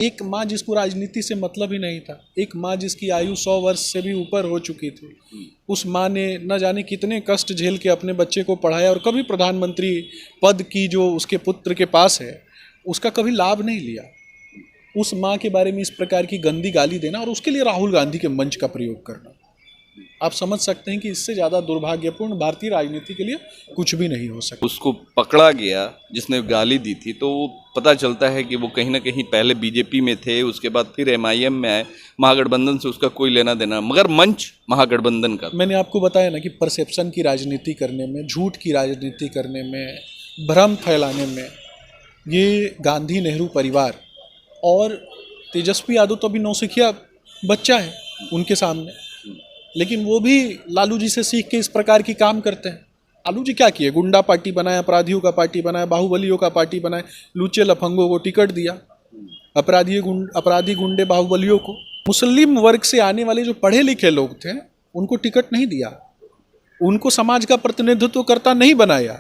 एक माँ जिसको राजनीति से मतलब ही नहीं था, एक माँ जिसकी आयु 100 वर्ष से भी ऊपर हो चुकी थी, उस माँ ने न जाने कितने कष्ट झेल के अपने बच्चे को पढ़ाया और कभी प्रधानमंत्री पद की जो उसके पुत्र के पास है उसका कभी लाभ नहीं लिया। उस माँ के बारे में इस प्रकार की गंदी गाली देना और उसके लिए राहुल गांधी के मंच का प्रयोग करना, आप समझ सकते हैं कि इससे ज़्यादा दुर्भाग्यपूर्ण भारतीय राजनीति के लिए कुछ भी नहीं हो सकता। उसको पकड़ा गया जिसने गाली दी थी, तो वो पता चलता है कि वो कहीं ना कहीं पहले बीजेपी में थे, उसके बाद फिर एमआईएम में आए। महागठबंधन से उसका कोई लेना देना, मगर मंच महागठबंधन का। मैंने आपको बताया ना कि परसेप्शन की राजनीति करने में, झूठ की राजनीति करने में, भ्रम फैलाने में ये गांधी नेहरू परिवार और तेजस्वी यादव तो अभी नौसिखिया बच्चा है उनके सामने, लेकिन वो भी लालू जी से सीख के इस प्रकार की काम करते हैं। लालू जी क्या किए? गुंडा पार्टी बनाया, अपराधियों का पार्टी बनाया, बाहुबलियों का पार्टी बनाया, लूचे लफंगों को टिकट दिया, अपराधी गुंडे बाहुबलियों को। मुस्लिम वर्ग से आने वाले जो पढ़े लिखे लोग थे उनको टिकट नहीं दिया, उनको समाज का प्रतिनिधित्व करता नहीं बनाया।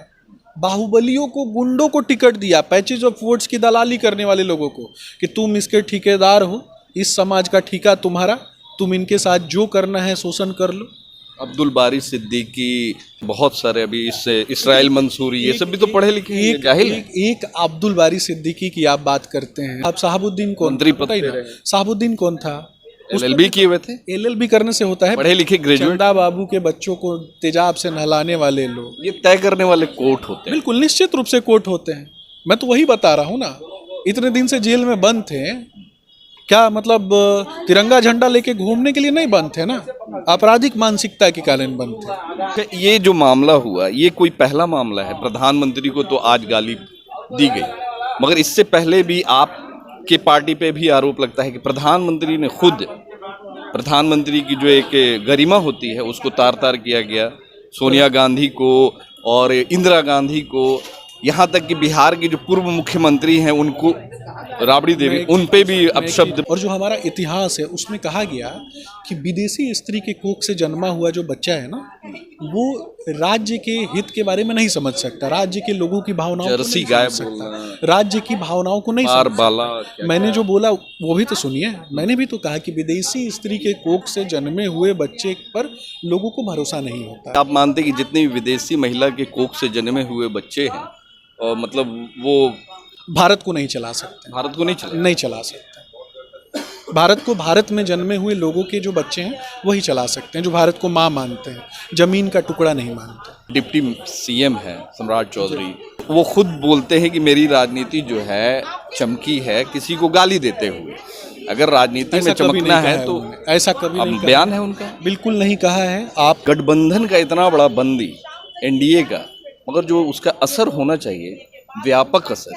बाहुबलियों को, गुंडों को टिकट दिया, पैचेज ऑफ वोट्स की दलाली करने वाले लोगों को कि तुम इसके ठेकेदार हो, इस समाज का ठेका तुम्हारा, तुम इनके साथ जो करना है शोषण कर लो। अब्दुल बारी सिद्दीकी, बहुत सारे अभी इससे इसराइल मंसूरी, ये सब भी तो पढ़े लिखे हैं, जाहिल हैं। एक अब्दुल बारी सिद्दीकी की आप बात करते हैं, आप साहबुद्दीन कौन? मंत्री पद पे रहे। साहबुद्दीन कौन था? एलएलबी किए हुए थे। एलएलबी करने से होता है? पढ़े लिखे ग्रेजुएट। चंदा बाबू के बच्चों को तेजाब से नहलाने वाले लोग, ये तय करने वाले कोर्ट होते हैं। बिल्कुल निश्चित रूप से कोर्ट होते हैं। मैं तो वही बता रहा हूँ ना, इतने दिन से जेल में बंद थे, क्या मतलब तिरंगा झंडा लेके घूमने के लिए नहीं बंद थे ना, आपराधिक मानसिकता के कारण बंद थे। ये जो मामला हुआ, ये कोई पहला मामला है? प्रधानमंत्री को तो आज गाली दी गई, मगर इससे पहले भी आपके पार्टी पे भी आरोप लगता है कि प्रधानमंत्री ने खुद, प्रधानमंत्री की जो एक गरिमा होती है उसको तार तार किया गया। सोनिया गांधी को और इंदिरा गांधी को, यहाँ तक कि बिहार के जो पूर्व मुख्यमंत्री हैं उनको, राबड़ी देवी, उन पे भी अपशब्द। और जो हमारा इतिहास है उसमें कहा गया कि विदेशी स्त्री के कोख से जन्मा हुआ जो बच्चा है ना, वो राज्य के हित के बारे में नहीं समझ सकता, राज्य के लोगों की भावनाओं को नहीं समझ सकता, राज्य की भावनाओं को नहीं समझ सकता। मैंने जो बोला वो भी तो सुनिए, मैंने भी तो कहा कि विदेशी स्त्री के कोख से जन्मे हुए बच्चे पर लोगों को भरोसा नहीं होता। आप मानते कि जितनी विदेशी महिला के कोख से जन्मे हुए बच्चे हैं, और मतलब वो भारत को नहीं चला सकते? भारत को नहीं चला सकते। भारत को, भारत में जन्मे हुए लोगों के जो बच्चे हैं वही चला सकते हैं, जो भारत को माँ मानते हैं, जमीन का टुकड़ा नहीं मानते। डिप्टी सीएम है सम्राट चौधरी, वो खुद बोलते हैं कि मेरी राजनीति जो है चमकी है किसी को गाली देते हुए। अगर राजनीति में चमकना है तो ऐसा कभी नहीं बयान है उनका, बिल्कुल नहीं कहा है। आप गठबंधन का इतना बड़ा बंदी एनडीए का, मगर जो उसका असर होना चाहिए, व्यापक असर,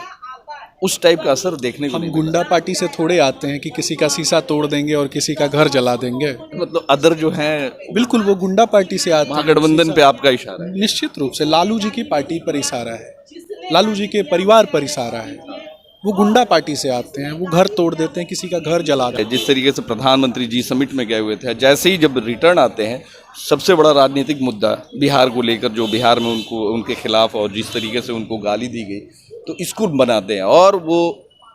उस टाइप का असर देखने को हम नहीं। गुंडा पार्टी से थोड़े आते हैं कि किसी का शीशा तोड़ देंगे और किसी का घर जला देंगे। मतलब अदर जो है, बिल्कुल वो गुंडा पार्टी से आते हैं। महागठबंधन पे आपका इशारा है? निश्चित रूप से लालू जी की पार्टी पर इशारा है, लालू जी के परिवार पर इशारा है। वो गुंडा पार्टी से आते हैं, वो घर तोड़ देते हैं, किसी का घर जला देते हैं। जिस तरीके से प्रधानमंत्री जी समिट में गए हुए थे, जैसे ही जब रिटर्न आते हैं, सबसे बड़ा राजनीतिक मुद्दा बिहार को लेकर, जो बिहार में उनको, उनके खिलाफ, और जिस तरीके से उनको गाली दी गई, तो इसको बनाते हैं और वो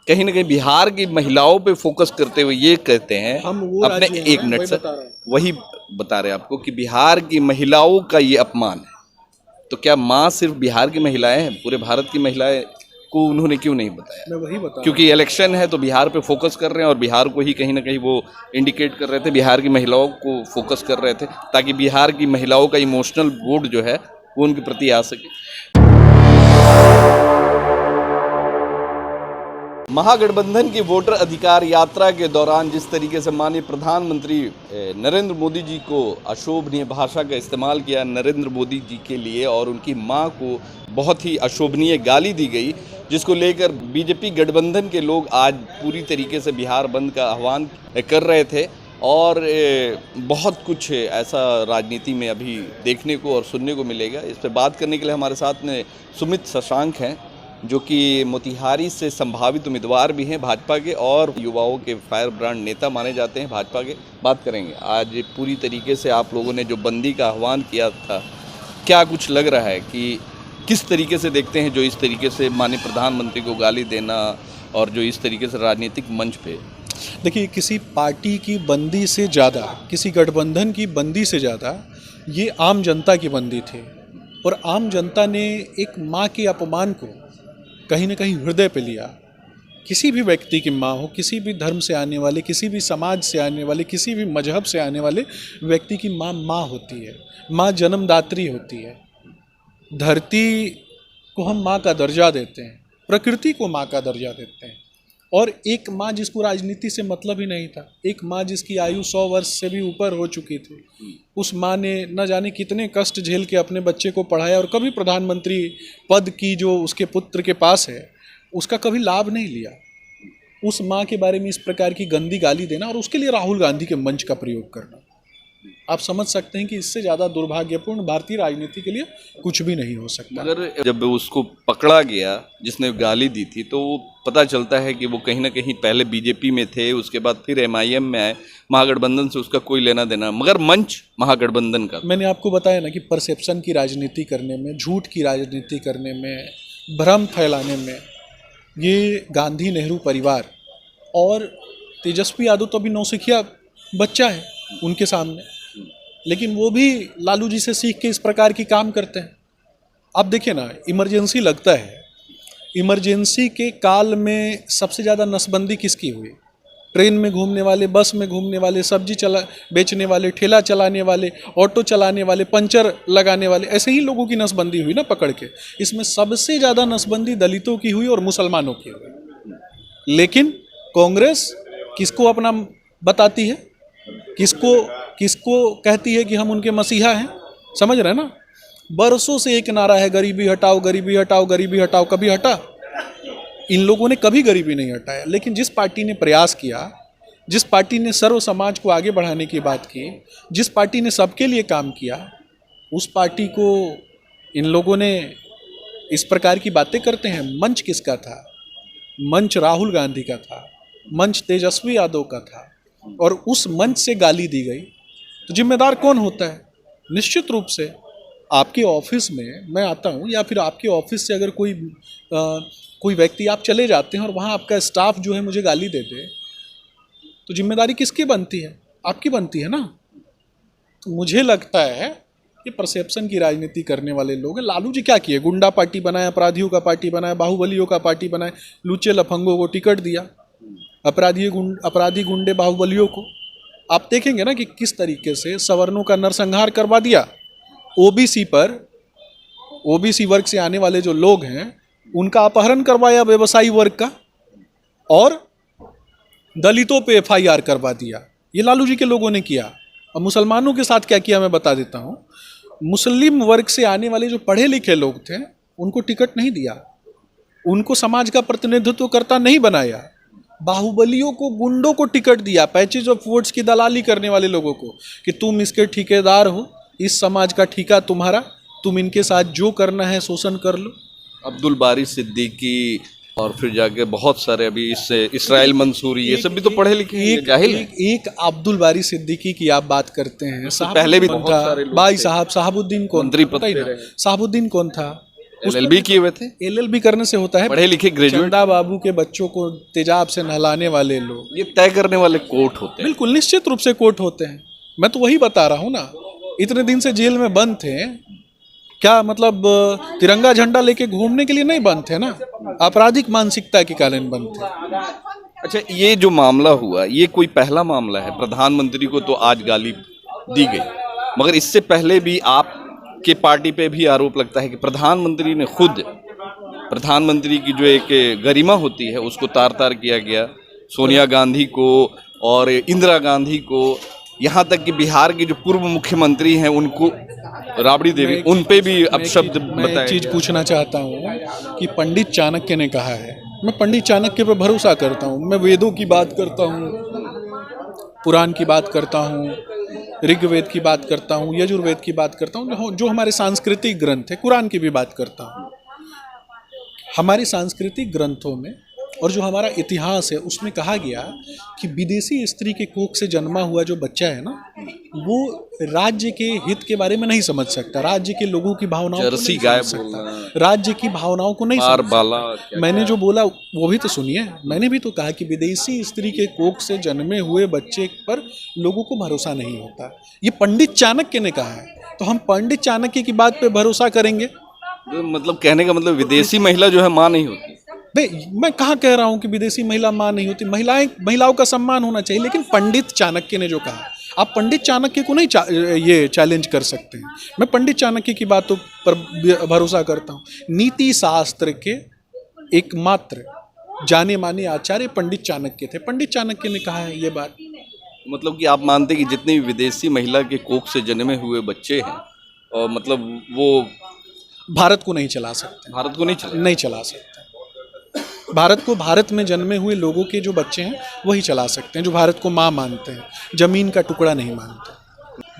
कहीं ना कहीं बिहार की महिलाओं पे फोकस करते हुए ये कहते हैं, हम वो अपने एक मिनट से वही बता रहे हैं आपको कि बिहार की महिलाओं का ये अपमान है। तो क्या माँ सिर्फ बिहार की महिलाएं हैं? पूरे भारत की महिलाएं को उन्होंने क्यों नहीं बताया? मैं वही बता, क्योंकि इलेक्शन है तो बिहार पे फोकस कर रहे हैं, और बिहार को ही कहीं ना कहीं वो इंडिकेट कर रहे थे, बिहार की महिलाओं को फोकस कर रहे थे, ताकि बिहार की महिलाओं का इमोशनल वोट जो है वो उनके प्रति आ सके। महागठबंधन की वोटर अधिकार यात्रा के दौरान जिस तरीके से माननीय प्रधानमंत्री नरेंद्र मोदी जी को अशोभनीय भाषा का इस्तेमाल किया नरेंद्र मोदी जी के लिए, और उनकी मां को बहुत ही अशोभनीय गाली दी गई, जिसको लेकर बीजेपी गठबंधन के लोग आज पूरी तरीके से बिहार बंद का आह्वान कर रहे थे। और बहुत कुछ ऐसा राजनीति में अभी देखने को और सुनने को मिलेगा। इस पर बात करने के लिए हमारे साथ में सुमित शशांक हैं, जो कि मोतिहारी से संभावित उम्मीदवार भी हैं भाजपा के, और युवाओं के फायर ब्रांड नेता माने जाते हैं भाजपा के। बात करेंगे आज पूरी तरीके से आप लोगों ने जो बंदी का आह्वान किया था, क्या कुछ लग रहा है कि किस तरीके से देखते हैं जो इस तरीके से माननीय प्रधानमंत्री को गाली देना, और जो इस तरीके से राजनीतिक मंच पे देखिए, किसी पार्टी की बंदी से ज़्यादा, किसी गठबंधन की बंदी से ज़्यादा ये आम जनता की बंदी थी। और आम जनता ने एक माँ के अपमान को कहीं ना कहीं हृदय पे लिया। किसी भी व्यक्ति की माँ हो, किसी भी धर्म से आने वाले, किसी भी समाज से आने वाले, किसी भी मजहब से आने वाले व्यक्ति की माँ माँ होती है। माँ जन्मदात्री होती है। धरती को हम माँ का दर्जा देते हैं, प्रकृति को माँ का दर्जा देते हैं। और एक माँ जिसको राजनीति से मतलब ही नहीं था, एक माँ जिसकी आयु 100 वर्ष से भी ऊपर हो चुकी थी, उस माँ ने न जाने कितने कष्ट झेल के अपने बच्चे को पढ़ाया और कभी प्रधानमंत्री पद की जो उसके पुत्र के पास है उसका कभी लाभ नहीं लिया। उस माँ के बारे में इस प्रकार की गंदी गाली देना और उसके लिए राहुल गांधी के मंच का प्रयोग करना, आप समझ सकते हैं कि इससे ज़्यादा दुर्भाग्यपूर्ण भारतीय राजनीति के लिए कुछ भी नहीं हो सकता। मगर जब उसको पकड़ा गया जिसने गाली दी थी, तो पता चलता है कि वो कहीं ना कहीं पहले बीजेपी में थे, उसके बाद फिर एमआईएम में आए। महागठबंधन से उसका कोई लेना देना, मगर मंच महागठबंधन का। मैंने आपको बताया ना कि परसेप्शन की राजनीति करने में, झूठ की राजनीति करने में, भ्रम फैलाने में ये गांधी नेहरू परिवार और तेजस्वी यादव तो अभी नौसिखिया बच्चा है उनके सामने, लेकिन वो भी लालू जी से सीख के इस प्रकार की काम करते हैं। अब देखिए ना, इमरजेंसी लगता है, इमरजेंसी के काल में सबसे ज़्यादा नसबंदी किसकी हुई? ट्रेन में घूमने वाले, बस में घूमने वाले, सब्जी बेचने वाले, ठेला चलाने वाले, ऑटो चलाने वाले, पंचर लगाने वाले, ऐसे ही लोगों की नसबंदी हुई ना पकड़ के। इसमें सबसे ज़्यादा नसबंदी दलितों की हुई और मुसलमानों की हुई। लेकिन कांग्रेस किसको अपना बताती है, किसको कहती है कि हम उनके मसीहा हैं? समझ रहे हैं ना? बरसों से एक नारा है, गरीबी हटाओ, गरीबी हटाओ, गरीबी हटाओ। कभी हटा? इन लोगों ने कभी गरीबी नहीं हटाया। लेकिन जिस पार्टी ने प्रयास किया, जिस पार्टी ने सर्व समाज को आगे बढ़ाने की बात की, जिस पार्टी ने सबके लिए काम किया, उस पार्टी को इन लोगों ने इस प्रकार की बातें करते हैं। मंच किसका था? मंच राहुल गांधी का था, मंच तेजस्वी यादव का था, और उस मंच से गाली दी गई तो जिम्मेदार कौन होता है? निश्चित रूप से आपके ऑफिस में मैं आता हूँ, या फिर आपके ऑफिस से अगर कोई व्यक्ति, आप चले जाते हैं और वहाँ आपका स्टाफ जो है मुझे गाली दे दे, तो जिम्मेदारी किसकी बनती है? आपकी बनती है ना। तो मुझे लगता है कि परसेप्शन की राजनीति करने वाले लोग हैं। लालू जी क्या किए? गुंडा पार्टी बनाया, अपराधियों का पार्टी बनाया, बाहुबलियों का पार्टी बनाया, लुच्चे लफंगों को टिकट दिया, अपराधी गुंडे बाहुबलियों को। आप देखेंगे ना कि किस तरीके से सवर्णों का नरसंहार करवा दिया। ओबीसी पर, ओबीसी वर्ग से आने वाले जो लोग हैं उनका अपहरण करवाया व्यवसायी वर्ग का, और दलितों पे एफआईआर करवा दिया। ये लालू जी के लोगों ने किया। अब मुसलमानों के साथ क्या किया मैं बता देता हूँ। मुस्लिम वर्ग से आने वाले जो पढ़े लिखे लोग थे उनको टिकट नहीं दिया, उनको समाज का प्रतिनिधित्व करता नहीं बनाया। बाहुबलियों को, गुंडों को टिकट दिया, पैचेज ऑफ वोट्स की दलाली करने वाले लोगों को, कि तुम इसके ठेकेदार हो, इस समाज का ठेका तुम्हारा, तुम इनके साथ जो करना है शोषण कर लो। अब्दुल बारी सिद्दीकी और फिर जाके बहुत सारे अभी इससे इसराइल मंसूरी, ये सब भी तो पढ़े लिखे जाहिल हैं। एक अब्दुल बारी सिद्दीकी की आप बात करते हैं, पहले भी बहुत सारे लोग भाई साहब, साहबुद्दीन कौन? मंत्री पद पे रहे। साहबुद्दीन कौन था? एलएलबी किए हुए थे। एलएलबी करने से होता है? पढ़े लिखे ग्रेजुएट। चंदा बाबू के बच्चों को तेजाब से नहलाने वाले लोग, ये तय करने वाले कोर्ट होते हैं। बिल्कुल निश्चित रूप से कोर्ट होते हैं। मैं तो वही बता रहा हूँ ना, इतने दिन से जेल में बंद थे, क्या मतलब तिरंगा झंडा लेके घूमने के लिए नहीं बंद थे ना, आपराधिक मानसिकता के कारण बंद थे। अच्छा, ये जो मामला हुआ, ये कोई पहला मामला है? प्रधानमंत्री को तो आज गाली दी गई, मगर इससे पहले भी आपके पार्टी पे भी आरोप लगता है कि प्रधानमंत्री ने खुद, प्रधानमंत्री की जो एक गरिमा होती है उसको तार तार किया गया। सोनिया गांधी को और इंदिरा गांधी को, यहाँ तक कि बिहार की जो पूर्व मुख्यमंत्री हैं उनको, राबड़ी देवी, उन पे भी अपशब्द बताए। मैं एक चीज़ पूछना चाहता हूँ कि पंडित चाणक्य ने कहा है, मैं पंडित चाणक्य पे भरोसा करता हूँ। मैं वेदों की बात करता हूँ, पुराण की बात करता हूँ, ऋग्वेद की बात करता हूँ, यजुर्वेद की बात करता हूँ, जो हमारे सांस्कृतिक ग्रंथ है, कुरान की भी बात करता हूँ। हमारे सांस्कृतिक ग्रंथों में और जो हमारा इतिहास है उसमें कहा गया कि विदेशी स्त्री के कोख से जन्मा हुआ जो बच्चा है ना, वो राज्य के हित के बारे में नहीं समझ सकता, राज्य के लोगों की भावनाओं को जर्सी नहीं गाय समझ बोलना, सकता, राज्य की भावनाओं को नहीं बार समझ बाला सकता। मैंने जो बोला वो भी तो सुनिए, मैंने भी तो कहा कि विदेशी स्त्री के कोख से जन्मे हुए बच्चे पर लोगों को भरोसा नहीं होता। ये पंडित चाणक्य ने कहा है, तो हम पंडित चाणक्य की बात पे भरोसा करेंगे? तो मतलब कहने का मतलब विदेशी महिला जो है माँ नहीं होती। भाई मैं कहाँ कह रहा हूँ कि विदेशी महिला माँ नहीं होती, महिलाओं का सम्मान होना चाहिए, लेकिन पंडित चाणक्य ने जो कहा, आप पंडित चाणक्य को नहीं ये चैलेंज कर सकते हैं। मैं पंडित चाणक्य की बातों पर भरोसा करता हूँ। नीति शास्त्र के एकमात्र जाने माने आचार्य पंडित चाणक्य थे। पंडित चाणक्य ने कहा है ये बात। मतलब कि आप मानते हैं कि जितनी भी विदेशी महिला के कोख से जन्मे हुए बच्चे हैं और मतलब वो भारत को नहीं चला सकते, भारत को नहीं चला सकते। भारत को, भारत में जन्मे हुए लोगों के जो बच्चे हैं वही चला सकते हैं, जो भारत को माँ मानते हैं, जमीन का टुकड़ा नहीं मानते,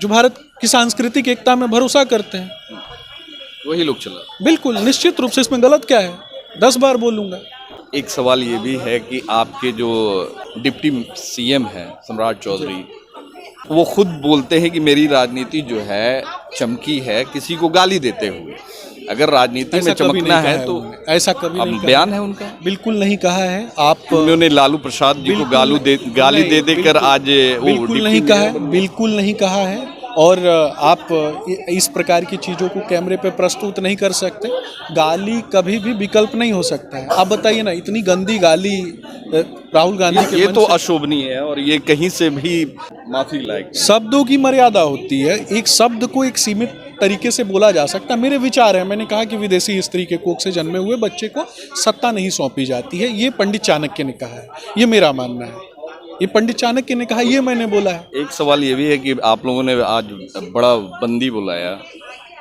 जो भारत की सांस्कृतिक एकता में भरोसा करते हैं, वही लोग चला। बिल्कुल निश्चित रूप से। इसमें गलत क्या है? 10 बार बोलूँगा। एक सवाल ये भी है कि आपके जो डिप्टी सीएम हैं सम्राट चौधरी, वो खुद बोलते हैं कि मेरी राजनीति जो है चमकी है किसी को गाली देते हुए। अगर राजनीति में चमकना है तो ऐसा कभी नहीं बयान है उनका, बिल्कुल नहीं कहा है। आप उन्होंने लालू प्रसाद जी को गाली दे देकर आज वो बिल्कुल नहीं कहा है, बिल्कुल नहीं कहा है। और आप इस प्रकार की चीज़ों को कैमरे पे प्रस्तुत नहीं कर सकते। गाली कभी भी विकल्प नहीं हो सकता है। आप बताइए ना, इतनी गंदी गाली राहुल गांधी के ये तो अशोभनीय है और ये कहीं से भी माफी लायक। शब्दों की मर्यादा होती है, एक शब्द को एक सीमित तरीके से बोला जा सकता है। मेरे विचार है, मैंने कहा कि विदेशी स्त्री के कोख से जन्मे हुए बच्चे को सत्ता नहीं सौंपी जाती है, ये पंडित चाणक्य ने कहा है, ये मेरा मानना है। ये पंडित चाणक्य ने कहा, ये मैंने बोला है। एक सवाल ये भी है कि आप लोगों ने आज बड़ा बंदी बुलाया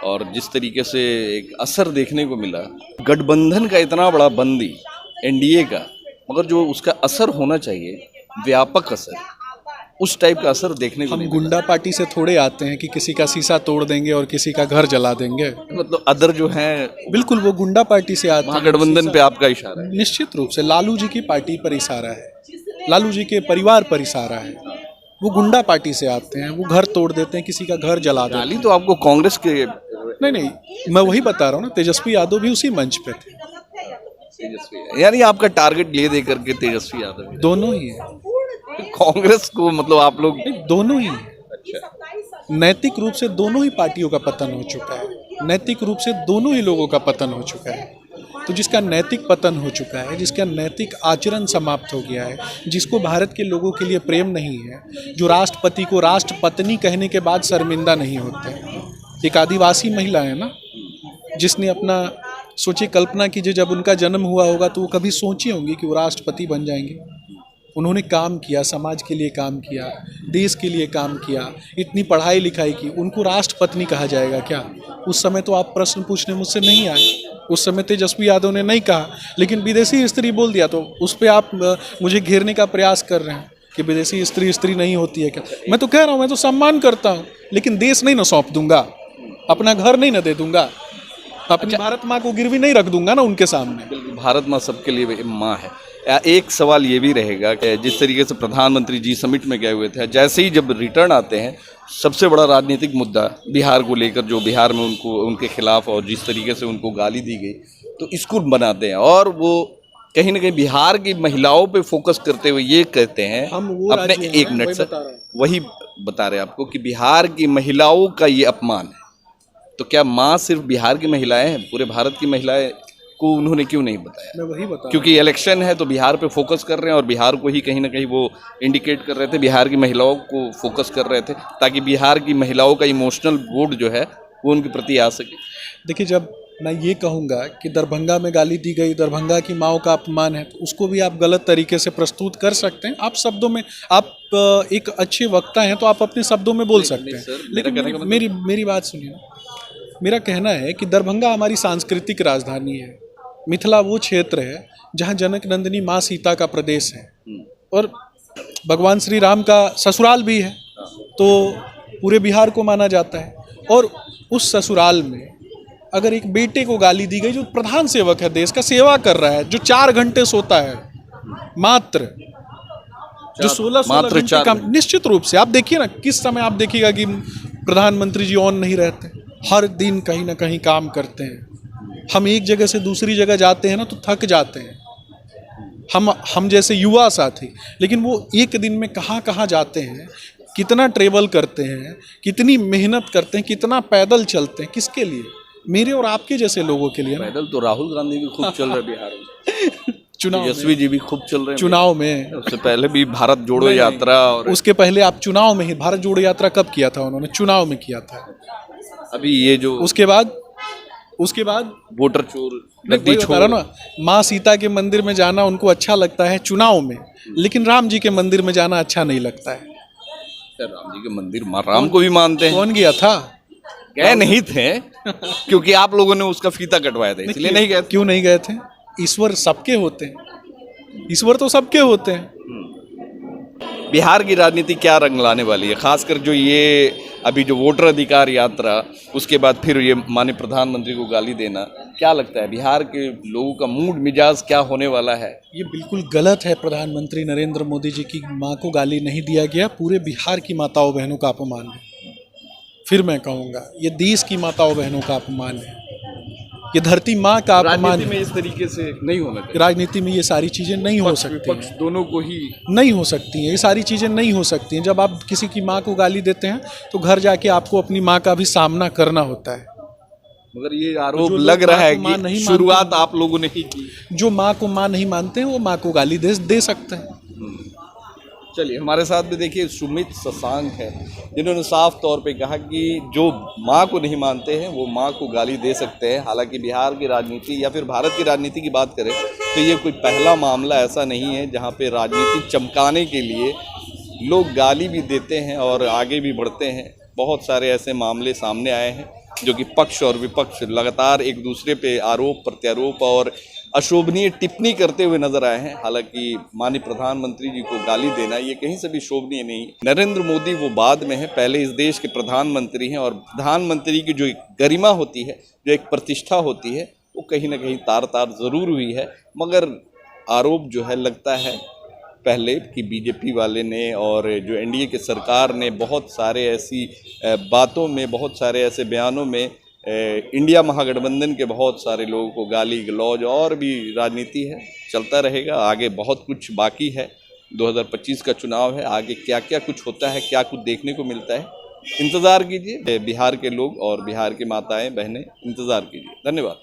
और जिस तरीके से एक असर देखने को मिला, गठबंधन का इतना बड़ा बंदी एनडीए का, मगर जो उसका असर होना चाहिए व्यापक असर, उस टाइप का असर देखने को हम नहीं गुंडा पार्टी से थोड़े आते हैं कि किसी का शीशा तोड़ देंगे और किसी का घर जला देंगे। मतलब अदर जो है बिल्कुल वो गुंडा पार्टी से आते हैं। महागठबंधन पे आपका इशारा है? निश्चित रूप से लालू जी की पार्टी पर इशारा है, लालू जी के परिवार पर इशारा है। वो गुंडा पार्टी से आते हैं, वो घर तोड़ देते हैं, किसी का घर जला देते हैं। गाली तो आपको कांग्रेस के नहीं, मैं वही बता रहा हूँ ना, तेजस्वी यादव भी उसी मंच पे थे। तेजस्वी, यानी आपका टारगेट ले दे करके तेजस्वी यादव दोनों ही है। कांग्रेस को, मतलब आप लोग दोनों ही। अच्छा, नैतिक रूप से दोनों ही पार्टियों का पतन हो चुका है, नैतिक रूप से दोनों ही लोगों का पतन हो चुका है। तो जिसका नैतिक पतन हो चुका है, जिसका नैतिक आचरण समाप्त हो गया है, जिसको भारत के लोगों के लिए प्रेम नहीं है, जो राष्ट्रपति को राष्ट्रपत्नी कहने के बाद शर्मिंदा नहीं होते। एक आदिवासी महिला है ना, जिसने अपना सोची, कल्पना कीजिए जब उनका जन्म हुआ होगा तो वो कभी सोची होंगी कि वो राष्ट्रपति बन जाएंगे। उन्होंने काम किया, समाज के लिए काम किया, देश के लिए काम किया, इतनी पढ़ाई लिखाई की, उनको राष्ट्रपत्नी कहा जाएगा क्या? उस समय तो आप प्रश्न पूछने मुझसे नहीं आए, उस समय तेजस्वी यादव ने नहीं कहा, लेकिन विदेशी स्त्री बोल दिया तो उस पर आप मुझे घेरने का प्रयास कर रहे हैं कि विदेशी स्त्री नहीं होती है क्या। मैं तो कह रहा हूँ, मैं तो सम्मान करता हूँ, लेकिन देश नहीं ना सौंप दूंगा, अपना घर नहीं ना दे दूंगा, अपनी भारत माँ को गिरवी नहीं रख दूंगा ना उनके सामने। भारत माँ सबके लिए माँ है। एक सवाल ये भी रहेगा कि जिस तरीके से प्रधानमंत्री जी समिट में गए हुए थे, जैसे ही जब रिटर्न आते हैं, सबसे बड़ा राजनीतिक मुद्दा बिहार को लेकर, जो बिहार में उनको, उनके खिलाफ और जिस तरीके से उनको गाली दी गई, तो इसको बनाते हैं और वो कहीं ना कहीं बिहार की महिलाओं पे फोकस करते हुए ये कहते हैं, अपने एक मिनट से वही बता रहे आपको कि बिहार की महिलाओं का ये अपमान है। तो क्या माँ सिर्फ बिहार की महिलाएं हैं? पूरे भारत की महिलाएं को उन्होंने क्यों नहीं बताया? मैं वही बता, क्योंकि इलेक्शन है तो बिहार पे फोकस कर रहे हैं और बिहार को ही कहीं ना कहीं वो इंडिकेट कर रहे थे, बिहार की महिलाओं को फोकस कर रहे थे, ताकि बिहार की महिलाओं का इमोशनल वोट जो है वो उनके प्रति आ सके। देखिए, जब मैं ये कहूँगा कि दरभंगा में गाली दी गई, दरभंगा की माओ का अपमान है, तो उसको भी आप गलत तरीके से प्रस्तुत कर सकते हैं। आप शब्दों में, आप एक अच्छे वक्ता हैं तो आप अपने शब्दों में बोल सकते हैं, लेकिन मेरी बात सुनिए ना। मेरा कहना है कि दरभंगा हमारी सांस्कृतिक राजधानी है, मिथिला वो क्षेत्र है जहाँ जनक नंदिनी माँ सीता का प्रदेश है और भगवान श्री राम का ससुराल भी है, तो पूरे बिहार को माना जाता है। और उस ससुराल में अगर एक बेटे को गाली दी गई, जो प्रधान सेवक है, देश का सेवा कर रहा है, जो 4 घंटे सोता है, मात्र जो 16-16 मात्र घंटे 4 काम, निश्चित रूप से आप देखिए ना, किस समय आप देखिएगा कि प्रधानमंत्री जी ऑन नहीं रहते, हर दिन कहीं ना कहीं काम करते हैं। हम एक जगह से दूसरी जगह जाते हैं ना तो थक जाते हैं, हम जैसे युवा साथी, लेकिन वो एक दिन में कहाँ कहाँ जाते हैं, कितना ट्रेवल करते हैं, कितनी मेहनत करते हैं, कितना पैदल चलते हैं, किसके लिए? मेरे और आपके जैसे लोगों के लिए ना। पैदल तो राहुल गांधी भी खूब चल रहे बिहार में, चुनाव में, तेजस्वी जी भी खूब चल रहे हैं चुनाव में, उससे पहले भी भारत जोड़ो नहीं, यात्रा, और उसके पहले आप चुनाव में ही, भारत जोड़ो यात्रा कब किया था उन्होंने? चुनाव में किया था। अभी ये जो उसके बाद वोटर चोर वही नकदी बता रहा हूं ना, माँ सीता के मंदिर में जाना उनको अच्छा लगता है चुनाव में, लेकिन राम जी के मंदिर में जाना अच्छा नहीं लगता है। राम जी के मंदिर राम को भी मानते हैं। कौन गया था? गए नहीं थे क्योंकि आप लोगों ने उसका फीता कटवाया था, इसलिए नहीं गए थे। क्यों नहीं गए थे? ईश्वर सबके होते हैं, ईश्वर तो सबके होते हैं। बिहार की राजनीति क्या रंग लाने वाली है, खासकर जो ये अभी जो वोटर अधिकार यात्रा, उसके बाद फिर ये माननीय प्रधानमंत्री को गाली देना, क्या लगता है बिहार के लोगों का मूड मिजाज क्या होने वाला है? ये बिल्कुल गलत है। प्रधानमंत्री नरेंद्र मोदी जी की माँ को गाली नहीं दिया गया, पूरे बिहार की माताओं बहनों का अपमान है। फिर मैं कहूँगा, ये देश की माताओं बहनों का अपमान है, ये धरती माँ का अपमान राजनीति में है। इस तरीके से नहीं होना चाहिए। राजनीति में ये सारी चीज़ें नहीं हो सकती विपक्ष हैं, दोनों को ही नहीं हो सकती हैं, ये सारी चीज़ें नहीं हो सकती हैं। जब आप किसी की माँ को गाली देते हैं तो घर जाके आपको अपनी माँ का भी सामना करना होता है। मगर ये तो आरोप जो लोग लग रहा है माँ को माँ कि नहीं शुरुआत मानते, आप लोगों ने ही की। जो माँ को माँ नहीं मानते हैं वो माँ को गाली दे सकते हैं। चलिए, हमारे साथ भी देखिए सुमित शशांक है, जिन्होंने साफ तौर पे कहा कि जो माँ को नहीं मानते हैं वो माँ को गाली दे सकते हैं। हालांकि बिहार की राजनीति या फिर भारत की राजनीति की बात करें तो ये कोई पहला मामला ऐसा नहीं है जहाँ पे राजनीति चमकाने के लिए लोग गाली भी देते हैं और आगे भी बढ़ते हैं। बहुत सारे ऐसे मामले सामने आए हैं जो कि पक्ष और विपक्ष लगातार एक दूसरे पे आरोप प्रत्यारोप और अशोभनीय टिप्पणी करते हुए नजर आए हैं। हालांकि माननीय प्रधानमंत्री जी को गाली देना ये कहीं से भी शोभनीय नहीं। नरेंद्र मोदी वो बाद में है, पहले इस देश के प्रधानमंत्री हैं और प्रधानमंत्री की जो एक गरिमा होती है, जो एक प्रतिष्ठा होती है, वो कहीं ना कहीं तार तार ज़रूर हुई है। मगर आरोप जो है लगता है पहले कि बीजेपी वाले ने और जो एनडीए की सरकार ने बहुत सारे ऐसी बातों में, बहुत सारे ऐसे बयानों में इंडिया महागठबंधन के बहुत सारे लोगों को गाली गलौज, और भी राजनीति है, चलता रहेगा। आगे बहुत कुछ बाकी है, 2025 का चुनाव है, आगे क्या क्या कुछ होता है, क्या कुछ देखने को मिलता है, इंतज़ार कीजिए। बिहार के लोग और बिहार की माताएं बहनें इंतज़ार कीजिए। धन्यवाद।